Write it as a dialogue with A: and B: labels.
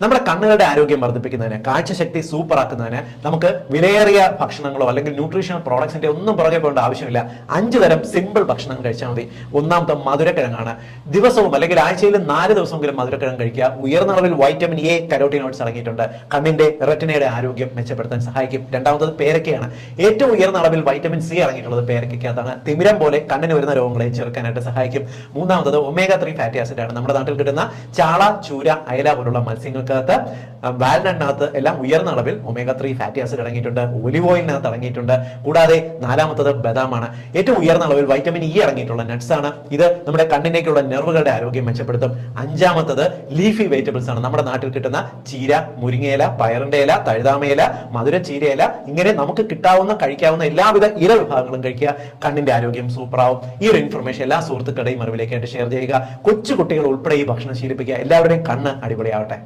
A: നമ്മുടെ കണ്ണുകളുടെ ആരോഗ്യം വർദ്ധിപ്പിക്കുന്നതിന്, കാഴ്ചശക്തി സൂപ്പർ ആക്കുന്നതിന് നമുക്ക് വിലയേറിയ ഭക്ഷണങ്ങളോ അല്ലെങ്കിൽ ന്യൂട്രീഷണൽ പ്രോഡക്ട്സിന്റെ ഒന്നും പുറകെ പോകേണ്ട ആവശ്യമില്ല. 5 തരം സിമ്പിൾ ഭക്ഷണം കഴിച്ചാൽ മതി. ഒന്നാമത്തെ മധുരക്കിഴങ്ങാണ്. ദിവസവും അല്ലെങ്കിൽ ആഴ്ചയിൽ 4 ദിവസമെങ്കിലും മധുരക്കിഴങ്ങ് കഴിക്കുക. ഉയർന്ന അളവിൽ വൈറ്റമിൻ എ, കരോട്ടിനോയിഡ്സ് അടങ്ങിയിട്ടുണ്ട്. കണ്ണിന്റെ റെറ്റിനയുടെ ആരോഗ്യം മെച്ചപ്പെടുത്താൻ സഹായിക്കും. രണ്ടാമത്തത് പേരക്കയാണ്. ഏറ്റവും ഉയർന്ന അളവിൽ വൈറ്റമിൻ സി അടങ്ങിയിട്ടുള്ളത് പേരക്കകത്താണ്. തിമിരം പോലെ കണ്ണിന് വരുന്ന രോഗങ്ങളെ ചെറുക്കാനായിട്ട് സഹായിക്കും. മൂന്നാമത്തത് ഒമേഗ 3 ഫാറ്റി ആസിഡ് ആണ്. നമ്മുടെ നാട്ടിൽ കിട്ടുന്ന ചാള, ചൂര, അയല പോലുള്ള മത്സ്യങ്ങൾക്കകത്ത്, വാൽനട്ടിനകത്ത് എല്ലാം ഉയർന്ന അളവിൽ ഒമേഗ 3 ഫാറ്റി ആസിഡ് അടങ്ങിയിട്ടുണ്ട്. ഒലിവ് ഓയിലിനകത്ത് അടങ്ങിയിട്ടുണ്ട്. കൂടാതെ നാലാമത്തത് ബദാമാണ്. ഏറ്റവും ഉയർന്ന അളവിൽ വൈറ്റമിൻ ഇ അടങ്ങിയിട്ടുള്ള നട്ട്സ് ആണ്. ഇത് നമ്മുടെ കണ്ണിനേക്കുള്ള നെർവുകളുടെ ആരോഗ്യം മെച്ചപ്പെടുത്തും. അഞ്ചാമത്തത് ലീഫി വെജിറ്റബിൾസ് ആണ്. നമ്മുടെ നാട്ടിൽ കിട്ടുന്ന ചീര, മുരിങ്ങയില, പയറിന്റെ ഇല, തഴുതാമയില, മധുര ചീരയില, ഇങ്ങനെ നമുക്ക് കിട്ടാവുന്ന കഴിക്കാവുന്ന എല്ലാവിധ ഇല വിഭാഗങ്ങളും കഴിക്കുക. കണ്ണിന്റെ ആരോഗ്യം സൂപ്പറാവും. ഈ ഒരു ഇൻഫർമേഷൻ എല്ലാ സുഹൃത്തുക്കളുടെയും അറിവിലേക്കായിട്ട് ഷെയർ ചെയ്യുക. കൊച്ചു കുട്ടികൾ ഉൾപ്പെടെ ഈ ഭക്ഷണം ശീലിപ്പിക്കുക. എല്ലാവരുടെയും കണ്ണ് അടിപൊളിയാവട്ടെ.